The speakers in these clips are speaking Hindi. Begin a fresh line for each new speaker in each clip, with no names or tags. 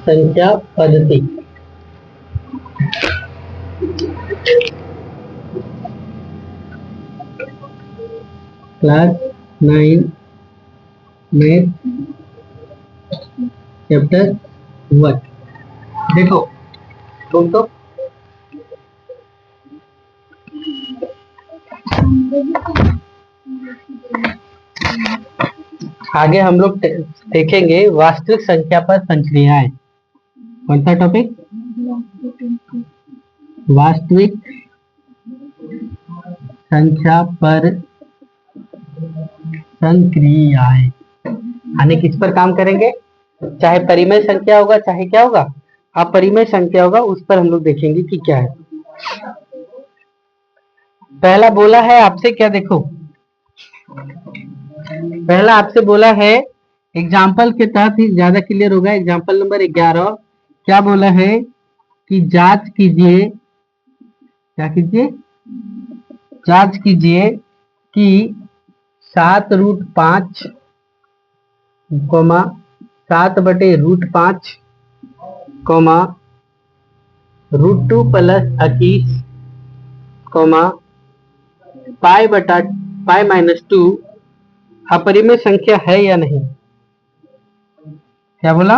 संख्या पद्धति। Class 9 math chapter 1। देखो तुम तो आगे हम लोग देखेंगे वास्तविक संख्या पर संक्रियाएं। कौन सा टॉपिक? वास्तविक संख्या पर संक्रियाएं। यानी किस पर काम करेंगे? चाहे परिमेय संख्या होगा, चाहे क्या होगा, अपरिमेय संख्या होगा, उस पर हम लोग देखेंगे कि क्या है। पहला बोला है आपसे क्या, देखो पहला आपसे बोला है एग्जाम्पल के तहत ही ज्यादा क्लियर होगा। एग्जाम्पल नंबर 11 क्या बोला है कि जांच कीजिए, क्या कीजिए? जांच कीजिए कि 7√5 कोमा 7/√5 कोमा √2 + 21 कोमा π/π-2 अपरिमेय संख्या है या नहीं। क्या बोला?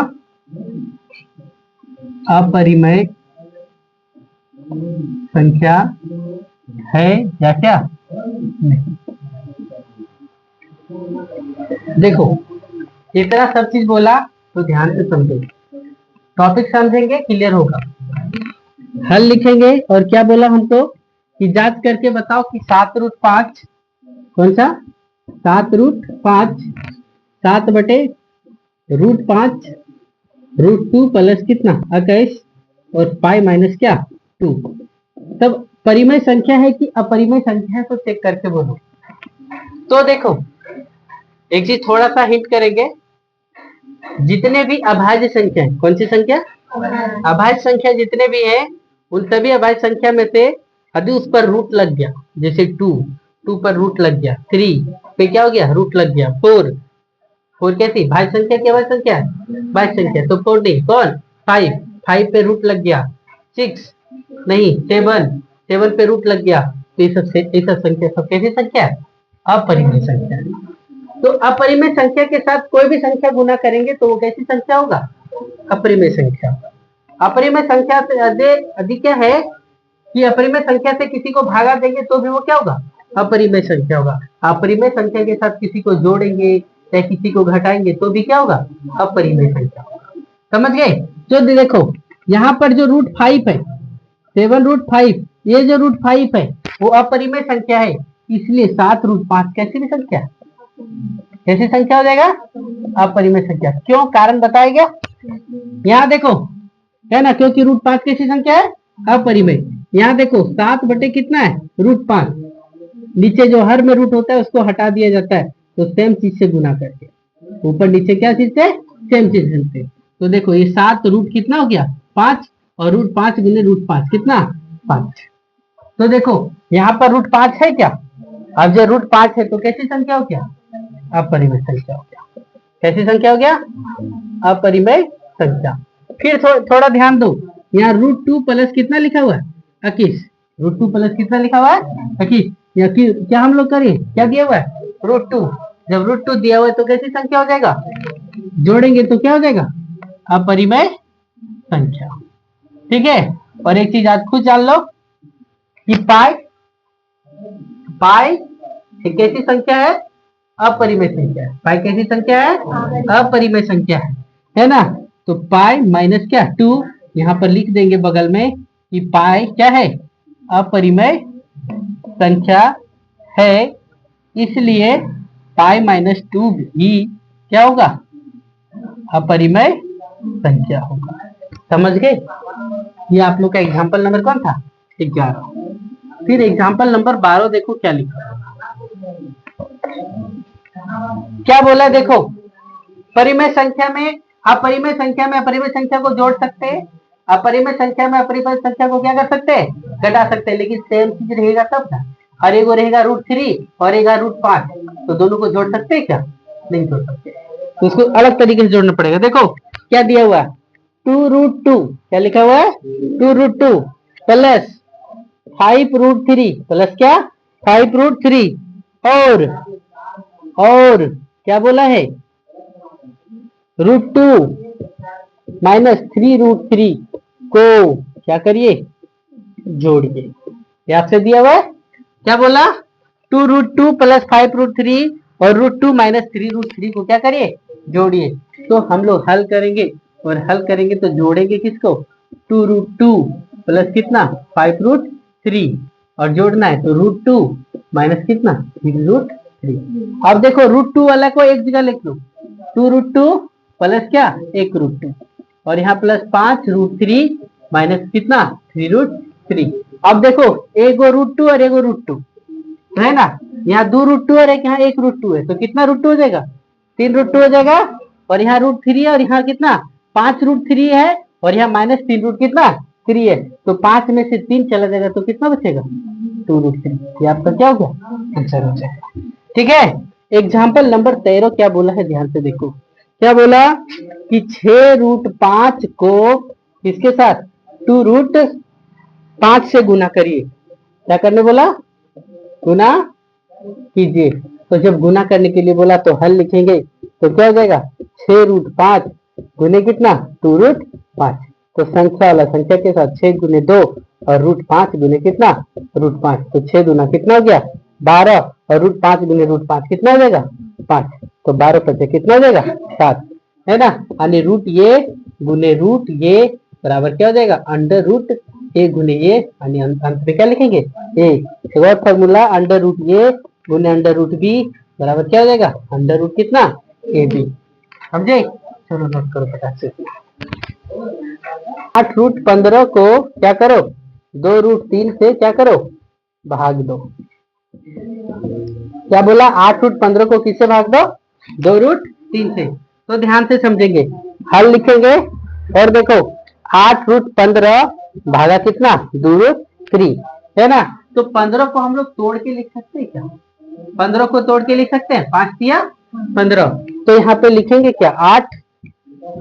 अपरिमेय संख्या है या क्या नहीं। देखो इतना सब चीज बोला तो ध्यान से समझो, टॉपिक समझेंगे क्लियर होगा। हल लिखेंगे और क्या बोला हमको कि जांच करके बताओ कि 7√5 कौन सा? 7√5 7/√5 √2 + कितना 21 और π - क्या 2। तब परिमेय संख्या है कि अपरिमेय संख्या है, तो चेक करके बोलो। तो देखो एक चीज थोड़ा सा हिंट करेंगे, जितने भी अभाज्य संख्या है, कौन सी संख्या? अभाज्य संख्या जितने भी है उन सभी अभाज्य संख्या में से यदि उस पर रूट लग गया, जैसे 2 पर रूट लग गया, 3 पे क्या हो गया? रूट लग गया, 4 कैसी भाज्य संख्या की अभाज्य संख्या है? भाज्य संख्या। तो 4 नहीं, कौन? 5 पे रूट लग गया, 6 नहीं 7 पे रूट लग गया, तो ये सब संख्या सब कैसी संख्या है? अपरिमेय संख्या है। तो अपरिमेय संख्या के साथ कोई भी संख्या गुना करेंगे तो वो कैसी संख्या होगा? अपरिमेय संख्या। अपरिमेय संख्या से अधिक क्या है कि अपरिमेय संख्या से किसी को भागा देंगे तो भी वो क्या होगा? अपरिमेय संख्या होगा। अपरिमेय संख्या के साथ किसी को जोड़ेंगे या किसी को घटाएंगे तो भी क्या होगा? अपरिमेय संख्या होगा। समझ गए? जो देखो यहाँ पर जो √5 है, 7√5, ये जो √5 है वो अपरिमेय संख्या है, इसलिए 7√5 कैसी भी संख्या है? कैसी संख्या हो जाएगा? अपरिमेय संख्या। क्यों? कारण बताया गया। यहाँ देखो है ना, क्योंकि √5 कैसी संख्या है? अपरिमेय। यहाँ देखो 7 बटे कितना है? √5। नीचे जो हर में रूट होता है उसको हटा दिया जाता है, तो सेम चीज से गुना करके ऊपर नीचे क्या चीज से? सेम चीज से। तो देखो ये 7 रूट कितना हो गया? 5 और √5 गुने √5 कितना? 5। तो देखो यहाँ पर √5 है क्या? अब जो √5 है तो कैसी संख्या हो गया? अपरिमेय संख्या हो गया। कैसी संख्या हो गया? अपरिमेय संख्या। फिर थोड़ा ध्यान दो, यहाँ √2 + कितना लिखा हुआ है? 21। √2 + कितना लिखा हुआ है? 21। क्या हम लोग करें? क्या दिया हुआ है? √2। जब √2 दिया हुआ है तो कैसी संख्या हो जाएगा? जोड़ेंगे तो क्या हो जाएगा? अपरिमेय संख्या। ठीक है। और एक चीज आज खुद जान लो कि पाई कैसी संख्या है? अपरिमेय संख्या है। पाई कैसी संख्या है? अपरिमेय संख्या है ना। तो पाई माइनस क्या 2 यहाँ पर लिख देंगे बगल में कि पाई क्या है? अपरिमेय संख्या है, इसलिए पाई - 2 भी क्या होगा? अपरिमेय संख्या होगा। समझ गए? ये आप लोग का एग्जाम्पल नंबर कौन था? 11। फिर एग्जाम्पल नंबर 12 देखो क्या लिखा। क्या बोला? देखो परिमेय संख्या में अपरिमेय संख्या को जोड़ सकते हैं, अपरिमेय संख्या में अपरिमेय संख्या को क्या कर सकते हैं? घटा सकते हैं, लेकिन सेम चीज रहेगा तब ना। और एगो रहेगा √3 और एक √5, तो दोनों को जोड़ सकते हैं क्या? नहीं जोड़ सकते, तो उसको अलग तरीके से जोड़ना पड़ेगा। देखो क्या दिया हुआ है, 2√2, क्या लिखा हुआ है 2√2 प्लस 5√3 प्लस क्या 5√3 और क्या बोला है √2 माइनस 3√3 को क्या करिए जोड़िए। ये आपसे दिया हुआ है क्या बोला 2√2 प्लस 5√3 और √2 माइनस 3√3 को क्या करिए जोड़िए। तो हम लोग हल करेंगे और हल करेंगे तो जोड़ेंगे किसको 2√2 प्लस कितना 5√3 और जोड़ना है तो √2 माइनस कितना 3√3। अब देखो √2 वाला को एक जगह लिख लो 2√2 प्लस क्या 1√2 और यहाँ प्लस 5√3 माइनस कितना 3√3। अब देखो एक √2 और एक √2 है ना, यहाँ 2√2 और एक यहाँ 1√2 है तो कितना √2 हो जाएगा 3√2 हो जाएगा और यहाँ √3 है और यहाँ कितना 5√3 है और यहाँ माइनस 3 कितना 3 है तो 5 में से 3 चला जाएगा तो कितना बचेगा 2√3। ये आपका क्या हो गया आंसर हो जाएगा। ठीक है, एग्जाम्पल नंबर 13 क्या बोला है ध्यान से देखो। क्या बोला कि 6√5 को किसके साथ 2√5 से गुना करिए। क्या करने बोला गुना कीजिए। तो जब गुना करने के लिए बोला तो हल लिखेंगे तो क्या हो जाएगा 6√5 गुने कितना 2√5। तो संख्या वाला संख्या के साथ 6 गुने 2 और √5 गुने कितना √5 तो 6 दूना कितना हो गया 12 और √5 गुने √5 कितना हो जाएगा 5 तो 12 पचे कितना हो जाएगा 7 है ना। यानी रूट ये गुने रूट ये बराबर क्या हो जाएगा अंडर रूट ए गुने ए यानी अंत में क्या लिखेंगे ए। एक और फॉर्मूला अंडर रूट ए गुने अंडर रूट बी बराबर क्या हो जाएगा अंडर रूट कितना ए बी। समझे, चलो नोट करो फटाक से। 8√15 को क्या करो 2√3 से क्या करो भाग दो। क्या बोला 8√15 को किससे भाग दो 2√3 से। तो ध्यान से समझेंगे हल लिखेंगे और देखो 8√15 भागा कितना 2√3 है ना। तो 15 को हम लोग तोड़ के लिख सकते हैं क्या 15 को तोड़ के लिख सकते हैं 5 दिया 15 तो यहाँ पे लिखेंगे क्या 8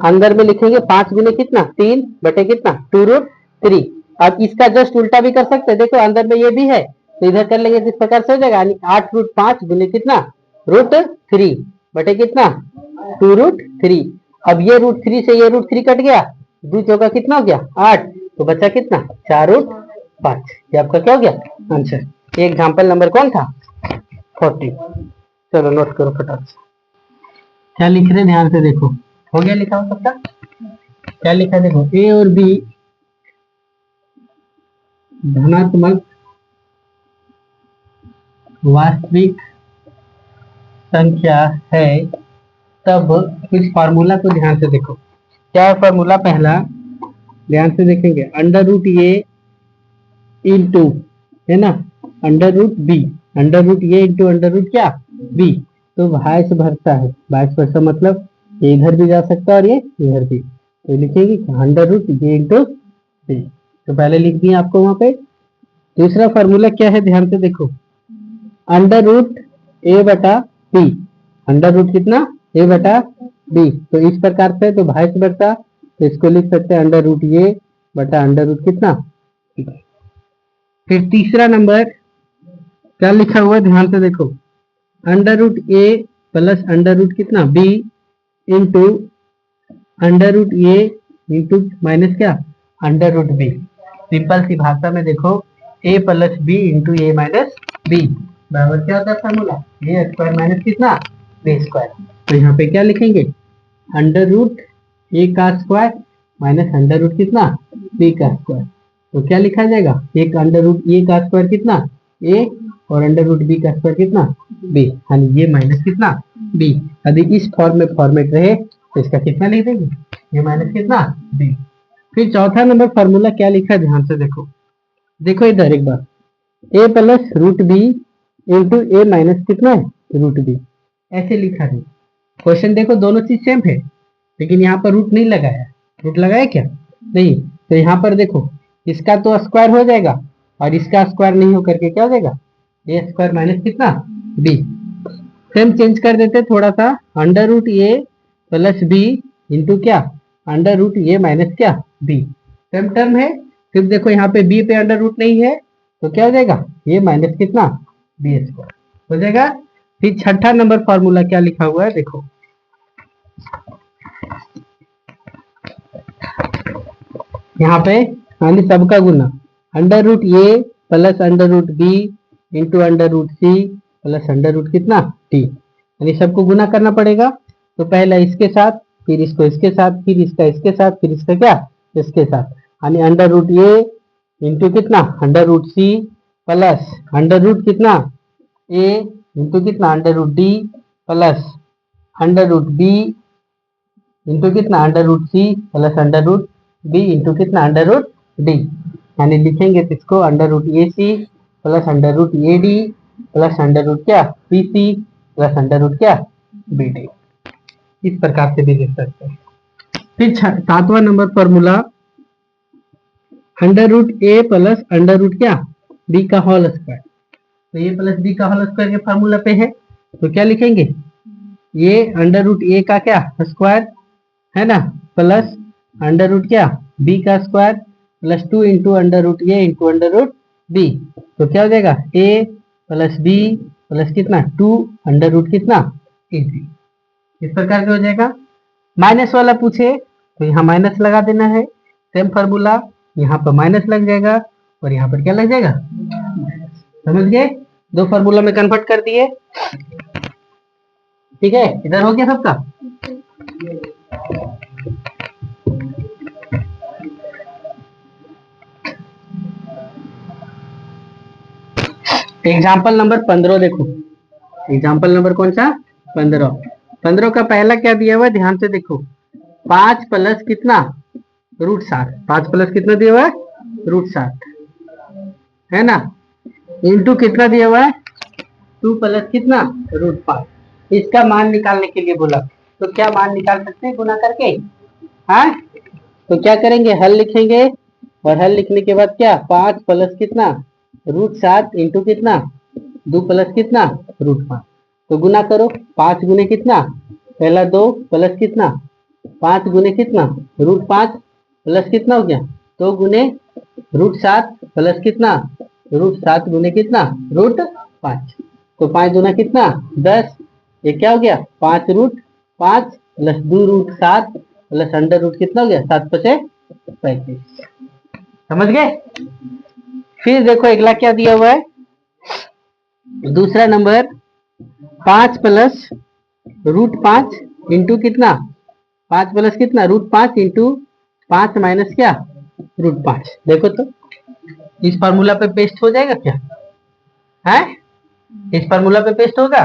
अंदर में लिखेंगे 5 गुने कितना 3 बटे कितना 2√3। अब इसका जस्ट उल्टा भी कर सकते हैं देखो अंदर में ये भी है तो इधर कर लेंगे इस प्रकार से हो जाएगा 8√5 गुने कितना √3 बटे कितना 2√3। अब ये √3 से ये √3 कट गया 2 चौका कितना हो गया 8 तो बचा कितना 4√5। ये आपका क्या हो गया आंसर। एग्जाम्पल नंबर कौन था 40। चलो नोट करो फटाक से क्या लिख रहे ध्यान से देखो। हो गया लिखा हो सबका क्या लिखा देखो ए और बी धनात्मक वास्तविक संख्या है तब इस फार्मूला को ध्यान से देखो। क्या है फार्मूला पहला ध्यान से देखेंगे अंडर रूट ए इंटू है ना under root B under root ए इंटू अंडर रूट क्या बी। तो वाइस वर्सा है वाइस वर्सा मतलब ये इधर भी जा सकता है और ये इधर भी तो लिखेंगे अंडर रूट ए इंटू बी। तो पहले लिख दिए आपको वहां पे। दूसरा फार्मूला क्या है ध्यान से देखो अंडर रूट ए बटा बी अंडर रूट कितना ए बटा बी। तो इस प्रकार से तो वाइस वर्सा तो इसको लिख सकते हैं अंडर रूट ए बटा अंडर रूट कितना। फिर तीसरा नंबर क्या लिखा हुआ है ध्यान से देखो अंडर रूट ए प्लस अंडर रूट कितना बी इंटू अंडर रूट ए इंटू माइनस क्या अंडर रूट बी। सिंपल सी भाषा में देखो ए प्लस बी इंटू ए माइनस बी बराबर क्या होता है फॉर्मूला ए स्क्वायर माइनस कितना बी स्क्वायर। तो यहाँ पे क्या लिखेंगे अंडर रूट ए का स्क्वायर माइनस अंडर रूट कितना बी का स्क्वायर। तो क्या लिखा जाएगा एक अंडर रूट ए का स्क्वायर कितना ए और अंडर रूट बी का स्क्वायर कितना बी यानी ये माइनस कितना बी। यदि इस फॉर्म में फॉर्मेट रहे तो इसका कितना लिख देंगे ये माइनस कितना बी। फिर चौथा नंबर फॉर्मूला क्या लिखा है ध्यान से देखो। देखो इधर एक बार ए प्लस रूट बी इंटू ए माइनस कितना है रूट बी ऐसे लिखा है। क्वेश्चन देखो दोनों चीज सेम है लेकिन यहाँ पर रूट नहीं लगाया रूट लगाया क्या नहीं। तो यहाँ पर देखो इसका तो स्क्वायर हो जाएगा और इसका स्क्वायर नहीं हो करके क्या हो जाएगा ए स्क्वायर माइनस कितना बी। सेम चेंज कर देते थोड़ा सा अंडर रूट ए प्लस बी इंटू क्या अंडर रूट ए माइनस क्या बी, सेम टर्म है। फिर देखो यहाँ पे बी पे अंडर रूट नहीं है तो क्या हो जाएगा, ए माइनस कितना बी स्क्वायर हो जाएगा। फिर छठा नंबर फॉर्मूला क्या लिखा हुआ है देखो, यहाँ पे यानी सबका गुना, अंडर रूट ए plus under root B into under root सी प्लस अंडर रूट कितना टी, यानी सबको गुना करना पड़ेगा। तो पहला इसके साथ, फिर इसको इसके साथ, फिर इसका इसके साथ, फिर इसका क्या इसके साथ, यानी अंडर रूट ए इंटू कितना अंडर रूट सी प्लस अंडर रूट कितना ए इंटू कितना under root d plus under root B into कितना अंडर रूट सी plus under root B into कितना अंडर रूट डी, यानी लिखेंगे तो इसको under root a c plus under root a d plus under root क्या b c plus under root क्या बी डी, इस प्रकार से भी लिख सकते हैं। फिर सातवां नंबर फॉर्मूला, अंडर रूट ए प्लस अंडर रूट क्या बी का होल स्क्वायर, तो ए प्लस बी का होल स्क्वायर के फॉर्मूला पे है तो क्या लिखेंगे, ये अंडर रूट ए का क्या स्क्वायर है ना प्लस अंडर रूट क्या बी का square plus 2 into under root ए इंटू अंडर रूट बी, तो क्या हो जाएगा ए प्लस बी प्लस कितना 2 अंडर रूट कितना ए बी, इस प्रकार का हो जाएगा। माइनस वाला पूछे तो यहाँ माइनस लगा देना है, सेम फार्मूला यहाँ पर माइनस लग जाएगा और यहाँ पर क्या लग जाएगा, समझ गए, दो फार्मूला में कन्वर्ट कर दिए। ठीक है, इधर हो गया सबका। एग्जाम्पल नंबर 15 देखो, एग्जाम्पल नंबर कौन सा 15, 15 का पहला क्या दिया हुआ है ध्यान से देखो, 5 प्लस कितना रूट 7, 5 प्लस कितना दिया हुआ है रूट 7 है ना, इंटू कितना दिया हुआ है 2 प्लस कितना रूट 5, इसका मान निकालने के लिए बोला, तो क्या मान निकाल सकते हैं गुना करके, हाँ तो क्या करेंगे हल लिखेंगे और हल लिखने के बाद क्या 5 प्लस कितना रूट 7 इंटू कितना 2 प्लस कितना रूट 5, तो गुना करो 5 गुने कितना पहला 2 प्लस कितना 5 गुने कितना रूट 5 प्लस कितना हो गया 2 गुने रूट 7 प्लस कितना रूट 7 गुने कितना रूट 5, तो 5 गुना कितना 10, ये क्या हो गया 5 root 5 plus 2 root 7 plus under root कितना हो गया 7 पचे 35, समझ गए। फिर देखो अगला क्या दिया हुआ है, दूसरा नंबर 5 प्लस रूट 5 इंटू कितना 5 प्लस कितना रूट 5 इंटू 5 माइनस क्या रूट 5, देखो तो इस फार्मूला पे पेस्ट हो जाएगा क्या है, इस फार्मूला पे पेस्ट होगा,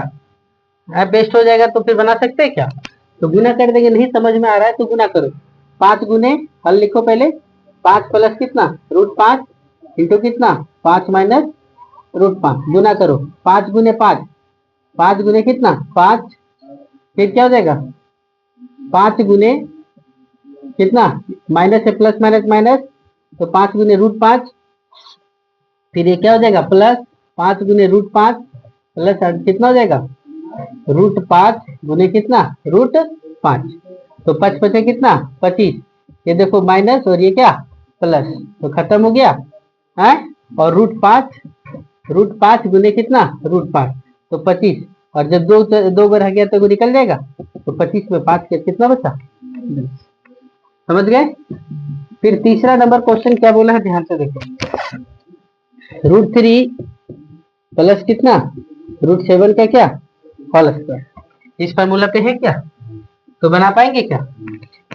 पेस्ट हो जाएगा तो फिर बना सकते हैं क्या, तो गुना कर देंगे, नहीं समझ में आ रहा है तो गुना करो, 5 गुने हल लिखो पहले 5 प्लस कितना रूट 5 इंटू कितना 5 माइनस रूट 5, गुना करो 5 गुने 5, 5 गुने कितना 5, फिर क्या हो जाएगा 5 गुने कितना माइनस है प्लस माइनस माइनस, तो 5 गुने रूट 5, फिर ये क्या हो जाएगा प्लस 5 गुने रूट 5 प्लस कितना हो जाएगा रूट 5 गुने कितना रूट 5, तो 5 पचे कितना 25, ये देखो माइनस और ये क्या प्लस, तो खत्म हो गया है, और रूट 5 गुने कितना रूट 5 तो 25, और जब दो बार आ गया तो निकल जाएगा, तो 25 में 5 के कितना बचा, समझ गए। फिर तीसरा नंबर क्वेश्चन क्या बोला है ध्यान से देखो, रूट 3 प्लस कितना रूट 7 का क्या होल स्क्वायर, इस फार्मूला पे है क्या, तो बना पाएंगे क्या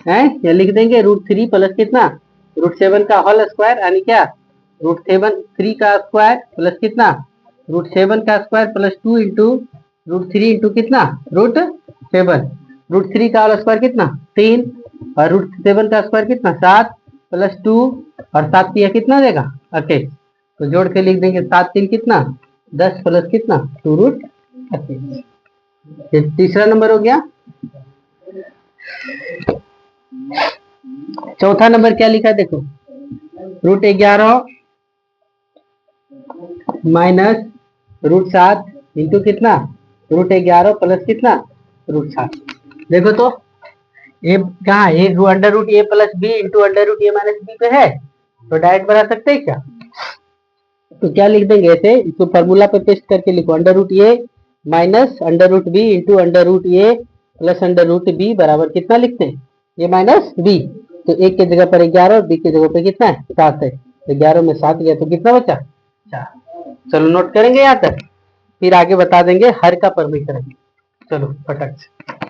है, या लिख देंगे रूट 3 प्लस कितना रूट 7 का होल स्क्वायर, यानी क्या रूट 3 का स्क्वायर प्लस कितना रूट 7 का square plus 2 into root 3 into कितना रूट 7, रूट 3 का होल स्क्वायर कितना 3 और रूट 7 का स्क्वायर कितना 7 प्लस 2 और 7 किया कितना देगा 28, तो जोड़ के लिख देंगे 7 3 कितना 10 प्लस कितना 2 रूट 28, ये तीसरा नंबर हो गया। चौथा नंबर क्या लिखा है देखो, रूट 11 माइनस रूट 7 इंटू कितना रूट 11 प्लस कितना रूट 7, देखो तो ए कहाँ, a under root A plus b into under root a minus b पे है, तो डायरेक्ट बना सकते हैं क्या? तो क्या लिख देंगे ऐसे, इसको फॉर्मूला पे पेस्ट करके लिखो, under root a minus under root B into under root A plus under root b बराबर कितना लिखते हैं, ए माइनस बी। तो एक के जगह पर 11 और बी के जगह पर कितना है 7 है, तो 11 में 7 गया तो कितना बचा 4। चलो नोट करेंगे यहाँ तक, फिर आगे बता देंगे हर का परमीशन। चलो फटक से।